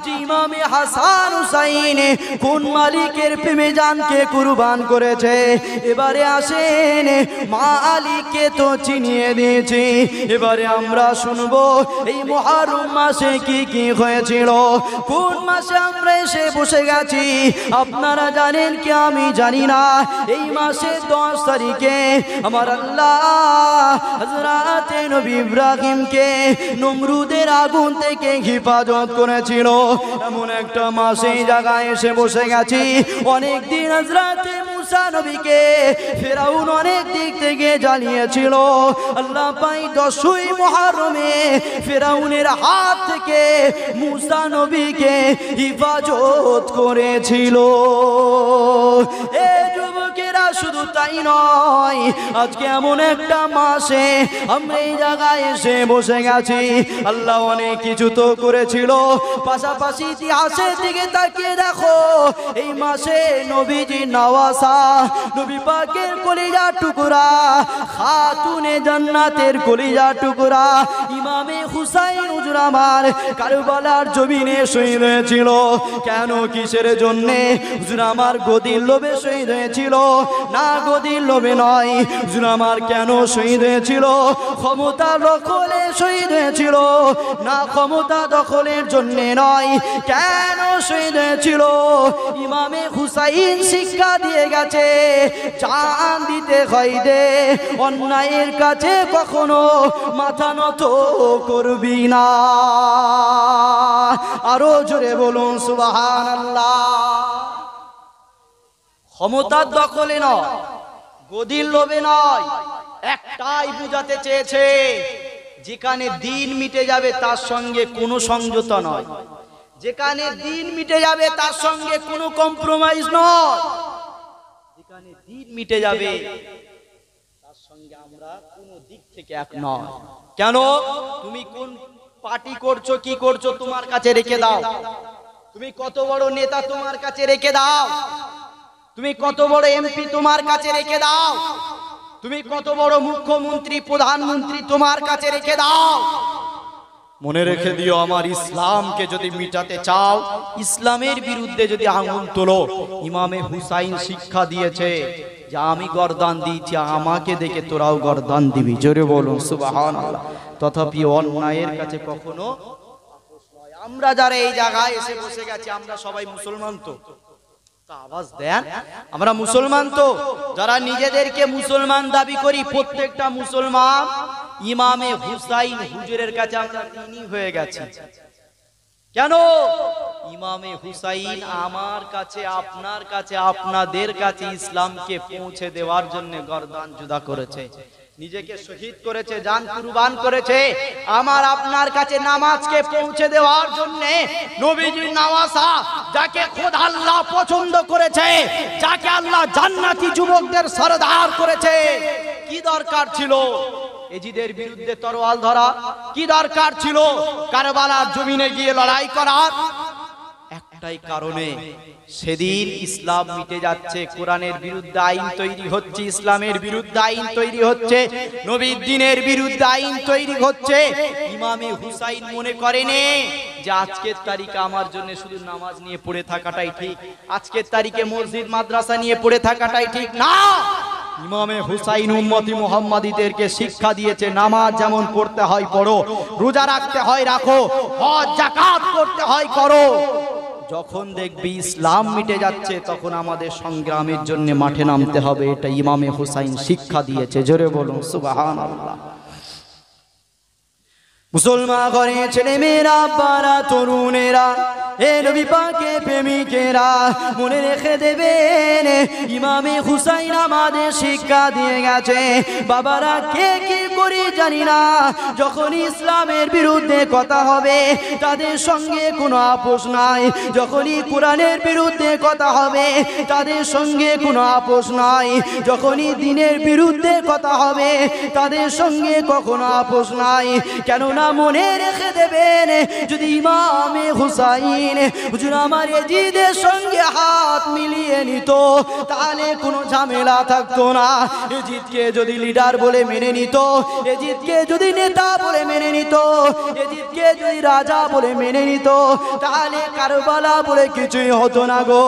যে ইমামে হাসান হুসাইন কোন মালিকের প্রেমে জানকে কুরবান করেছে। এবারে আসেন, মালিককে তো চিনিয়ে দিয়েছি, এবারে আমরা শুনবো এই মুহররম মাসে কি কি হয়েছিল, কোন মাসে আমরা এসে বসে গেছি। আপনারা জানেন কি আমি জানি না, এই মাসে 10 তারিখে আমার আল্লাহ হযরতে নবী ইব্রাহিমকে নমরুদের আগুন থেকে হেফাজত করেছিল। এমন একটা মাসে এই জায়গায় এসে বসে গেছি। অনেক দিন হযরতে মুসা নবীকে ফেরাউন অনেক দিক থেকে জ্বালিয়েছিল। আল্লাহ পাই 10ই মুহররমে ফেরাউনের হাত থেকে মুসা নবীকে হেফাজত করেছিল। এই যুবকেরা, শুধু তাই নয়, আজকে এমন একটা মাসে আমরা এই জায়গায় এসে বসে গেছি। আল্লাহ অনেক কিছু তো করেছিল, পাশাপাশি ইতিহাসের দিকে তাকিয়ে দেখো, এই মাসে নবীজি নওয়াসা, নবী পাকের কলিজা টুকরা, খাতুনে জান্নাতের কলিজা টুকরা ইমামে হুসাইন হুজুর আমার কারবালার জমিনে শহীদ হয়েছিল। কেন, কিসের জন্যে? হুজুর আমার গদির লোভে শহীদ হয়েছিল না, গদির লোভে নয়। হুজুর আমার কেন শহীদ হয়েছিল? ক্ষমতা দখলে শহীদ হয়েছিল না, ক্ষমতা দখলের জন্য নয়। কেন শহীদ হয়েছিল? ইমামে হুসাইন শিক্ষা দিয়ে গেছে, জান দিতে হয় দে, অন্যায়ের কাছে কখনো মাথা নত করবি না। আরো জোরে বলুন সুবহানাল্লাহ। ক্ষমতার দখলে নয়, গদির লোভে নয়, একটাই বুঝাতে চেয়েছে, যেখানে দিন মিটে যাবে তার সঙ্গে কোনো সমঝোতা নয়, যেখানে দিন মিটে যাবে তার সঙ্গে কোনো কম্প্রোমাইজ নয়, যেখানে দিন মিটে যাবে তার সঙ্গে আমরা কোনো দিক থেকে এক নয়। কেন? তুমি কোন পার্টি করছো, কি করছো, তোমার কাছে রেখে দাও। তুমি কত বড় নেতা, তোমার কাছে রেখে দাও। তুমি কত বড় এমপি, তোমার কাছে রেখে দাও। তুমি কত বড় মুখ্যমন্ত্রী, প্রধানমন্ত্রী, তোমার কাছে রেখে দাও। মনে রেখে দিও, আমার ইসলামকে যদি মিটাতে চাও, ইসলামের বিরুদ্ধে যদি আঙুল তোলো, ইমামে হুসাইন শিক্ষা দিয়েছে যে আমি গর্দান দিয়েছি, আমাকে দেখে তোরাও গর্দান দিবি। জোরে বলুন সুবহানাল্লাহ। তথাপি অন্যায়ের কাছে কখনো আপোষ নয়। আমরা যারা এই জায়গায় এসে বসে গেছি, আমরা সবাই মুসলমান তো? আওয়াজ দেন, আমরা মুসলমান তো? যারা নিজেদেরকে মুসলমান দাবি করি, প্রত্যেকটা মুসলমান ইমামে হুসাইন হুজুরের কাছে আমরা ঋণী হয়ে গেছি। কেন? ইমামে হুসাইন আমার কাছে, আপনার কাছে, আপনাদের কাছে ইসলামকে পৌঁছে দেওয়ার জন্য গর্দান জুদা করেছে, নিজেকে শহীদ করেছে, জান কুরবান করেছে আমার আপনার কাছে নামাজকে পৌঁছে দেওয়ার জন্য। নবীজির নওয়াসা, যাকে খোদা আল্লাহ পছন্দ করেছে, যাকে আল্লাহ জান্নাতি যুবকদের সরদার করেছে, কি দরকার ছিল এজিদের বিরুদ্ধে তরোয়াল ধরা? কি দরকার ছিল কারবালার জমিনে গিয়ে লড়াই করার? একটাই কারণে, সেদিন ইসলাম মিটে যাচ্ছে, কোরআনের বিরুদ্ধে আইন তৈরি হচ্ছে, ইসলামের বিরুদ্ধে আইন তৈরি হচ্ছে, নবীর দ্বীনের বিরুদ্ধে আইন তৈরি হচ্ছে। ইমামে হুসাইন মনে করেনি যে আজকের তারিখে আমার জন্য শুধু নামাজ নিয়ে পড়ে থাকাটাই ঠিক, আজকের তারিখে মসজিদ মাদ্রাসা নিয়ে পড়ে থাকাটাই ঠিক না। ইমামে হুসাইন উম্মতি মুহাম্মাদীদেরকে শিক্ষা দিয়েছে, নামাজ যেমন পড়তে হয় পড়ো, রোজা রাখতে হয় রাখো, হজ যাকাত করতে হয় করো। যখন দেখবি ইসলাম মিটে যাচ্ছে, তখন আমাদের সংগ্রামের জন্য মাঠে নামতে হবে। এটা ইমামে হুসাইন শিক্ষা দিয়েছে। জোরে বলুন সুবহানাল্লাহ। মুসলমান ঘরে ছেলে মেয়েরা, বারা তরুণেরা, এ নবী পাকের প্রেমিকেরা, মনে রেখে দেবেন, ইমামে হুসাইন আমাদের শিক্ষা দিয়ে গেছে। বাবারা, কে কি করি জানি না, যখন ইসলামের বিরুদ্ধে কথা হবে তাদের সঙ্গে কোনো আপোষ নাই, যখনই কোরআনের বিরুদ্ধে কথা হবে তাদের সঙ্গে কোনো আপোষ নাই, যখনই দ্বীনের বিরুদ্ধে কথা হবে তাদের সঙ্গে কখনো আপোষ নাই। কেননা মনে রেখে দেবেন, যদি ইমামে হুসাইন হুজুর আমার এজিদের সঙ্গে হাত মিলিয়ে নিত, তাহলে কোনো ঝামেলা থাকতো না। এজিদকে যদি লিডার বলে মেনে নিত, এজিদকে যদি নেতা বলে মেনে নিত, এজিদকে যদি রাজা বলে মেনে নিত, তাহলে কারবালা বলে কিছুই হতো না গো।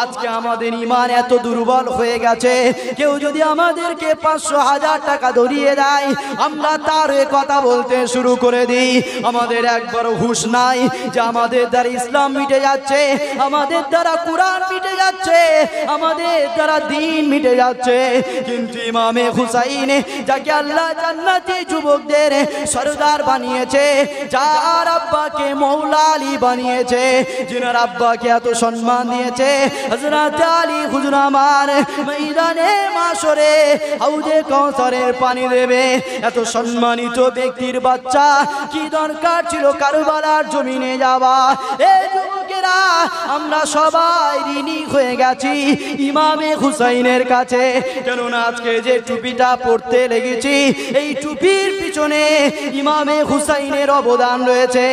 আজকে আমাদের ঈমান এত দুর্বল হয়ে গেছে, কেউ যদি আমাদেরকে 500,000 টাকা ধরিয়ে দেয়, আমরা তার কথা বলতে শুরু করে দিই। আমাদের একবারও হুঁশ নাই যে আমাদের দ্বারা ইসলাম মিটে যাচ্ছে, আমাদের দ্বারা কোরআন মিটে যাচ্ছে, আমাদের দ্বারা দ্বীন মিটে যাচ্ছে। কিন্তু ইমামে হুসাইন, যাকে আল্লাহ জান্নাতি যুবকদের সরদার বানিয়েছে, যার আব্বাকে মৌলা আলী বানিয়েছে, যিনার আব্বাকে এত সম্মান দিয়েছে, হযরত আলী হুজুর আমার ময়দানে মাশরে হাউজে কাউসারের পানি দেবে, এত সম্মানিত ব্যক্তির বাচ্চা কি দরকার ছিল কারবালার জমিনে যাওয়া? এই যুবকেরা, আমরা সবাই ঋণী হয়ে গেছি ইমামে হুসাইনের কাছে। কেননা আজকে যে টুপিটা পড়তে লেগেছি, এই টুপির পিছনে ইমামে হুসাইনের অবদান রয়েছে।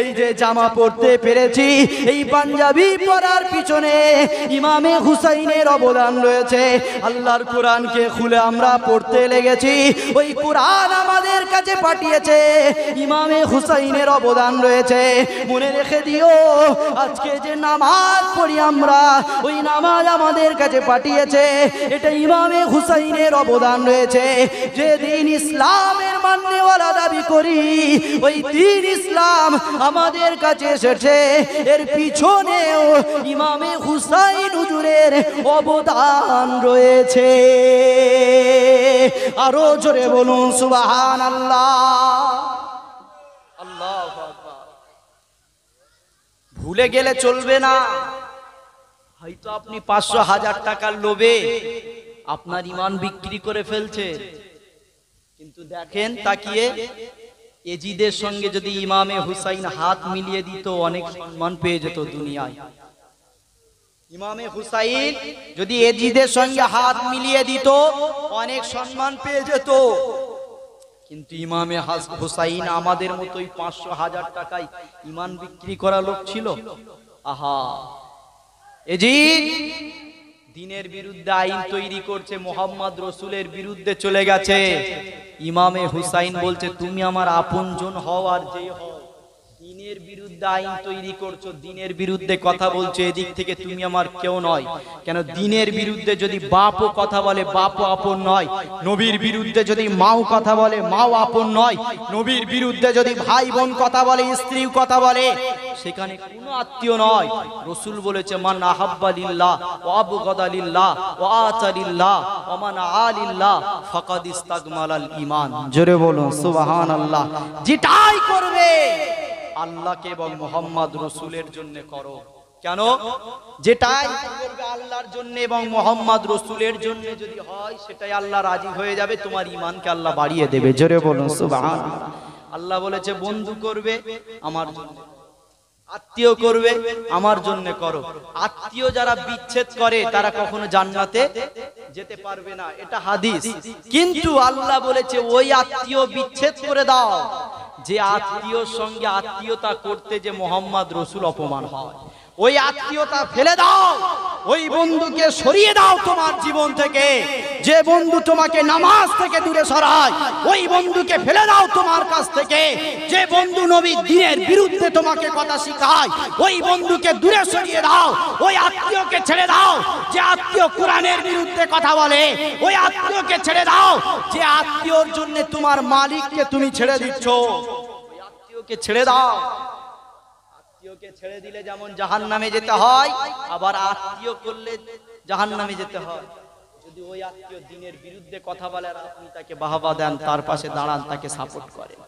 এই যে জামা পড়তে পেরেছি, এই পাঞ্জাবি পরার পিছনে ইমামে হুসাইনের অবদান রয়েছে। আল্লাহর কোরআনকে খুলে আমরা পড়তে লেগেছি, ওই কোরআন আমাদের কাছে পাঠিয়েছে, ইমামে হুসাইনের অবদান রয়েছে। মনে রেখে দিও, আজকে আজকে যে নামাজ পড়ি আমরা, ওই নামাজ আমাদের কাছে পাঠিয়েছে, এটা ইমামে হুসাইনের অবদান রয়েছে। যে দিন ইসলামের মান্যওয়ালা দাবি করি, ওই দিন ইসলাম আমাদের কাছে এসেছে, এর পিছনেও ইমামে হুসাইন হুজুরের অবদান রয়েছে। আরো জোরে বলুন সুবহানাল্লাহ। আল্লাহু আকবার। ভুলে গেলে চলবে না। হয়তো আপনি 500,000 টাকার লোভে আপনার ঈমান বিক্রি করে ফেলছে, কিন্তু দেখেন তাকিয়ে, এজিদের সঙ্গে যদি ইমামে হুসাইন হাত মিলিয়ে দিত, অনেক সম্মান পেয়ে যেত দুনিয়ায়। ইমামে হুসাইন যদি এজিদের সঙ্গে হাত মিলিয়ে দিত, অনেক সম্মান পেয়ে যেত। কিন্তু ইমামে হুসাইন আমাদের মতোই 500,000 টাকায় ঈমান বিক্রি করা লোক ছিল। আহা, এজিদ দ্বীনের বিরুদ্ধে আইন তৈরি করছে, মোহাম্মদ রসুলের বিরুদ্ধে চলে গেছে। ইমামে হুসাইন বলছে, তুমি আমার আপনজন হও আর যে হও, দ্বীনের বিরুদ্ধে আইন তৈরি করছো, দ্বীনের বিরুদ্ধে কথা বলছো, এদিক থেকে তুমি আমার কেউ নয়। কেন দ্বীনের বিরুদ্ধে যদি বাপও কথা বলে, বাপও আপন নয়। নবীর বিরুদ্ধে যদি মাও কথা বলে, মাও আপন নয়। নবীর বিরুদ্ধে যদি ভাই বোন কথা বলে, স্ত্রীও কথা বলে, সেখানে কোনো আত্মীয় নয়। রসুল বলেছে, মান আহাব্বা লিল্লাহ ওয়া আবগাদা লিল্লাহ ওয়া আতা লিল্লাহ ওয়া মান আলিল্লাহ ফাকাদ ইস্তাগমালাল ঈমান। জোরে বলুন সুবহানাল্লাহ। যেটাই করবে আল্লাহকে এবং মুহাম্মদ রসুলের জন্য করো। কেন? যেটাই করবে আল্লাহর জন্য এবং মুহাম্মদ রসুলের জন্য যদি হয়, সেটাই আল্লাহ রাজি হয়ে যাবে, তোমার ঈমানকে আল্লাহ বাড়িয়ে দেবে। জোরে বলুন সুবহানাল্লাহ। আল্লাহ বলেছে, বন্ধু করবে আমার জন্য, আত্মীয় করবে আমার জন্য করো। আত্মীয় যারা বিচ্ছেদ করে তারা কখনো জান্নাতে যেতে পারবে না, এটা হাদিস। কিন্তু আল্লাহ বলেছে, ওই আত্মীয় বিচ্ছেদ করে দাও যে আত্মীয়র সঙ্গে আত্মীয়তা করতে যে মুহাম্মদ রসুল অপমান হয়। ওই আত্মীয়তা ফেলে দাও, ওই বন্ধুকে সরিয়ে দাও তোমার জীবন থেকে। যে বন্ধু তোমাকে নামাজ থেকে দূরে সরায়, ওই বন্ধুকে ফেলে দাও তোমার কাছ থেকে। যে বন্ধু নবীর দ্বীনের বিরুদ্ধে তোমাকে কথা শেখায়, ওই বন্ধুকে দূরে সরিয়ে দাও। ওই আত্মীয়কে ছেড়ে দাও যে আত্মীয় কোরআনের বিরুদ্ধে কথা বলে। ওই আত্মীয়কে ছেড়ে দাও যে আত্মীয়র জন্য তোমার মালিককে তুমি ছেড়ে দিচ্ছ। ওই আত্মীয়কে ছেড়ে দাও। আত্মীয়কে ছেড়ে দিলে যেমন জাহান্নামে যেতে হয়, আবার আত্মীয় করলে জাহান্নামে যেতে হয়। যদি ওই আত্মীয় দ্বীনের বিরুদ্ধে কথা বলে আর আপনি তাকে বাহবা দেন, তার পাশে দাঁড়ান, তাকে সাপোর্ট করেন,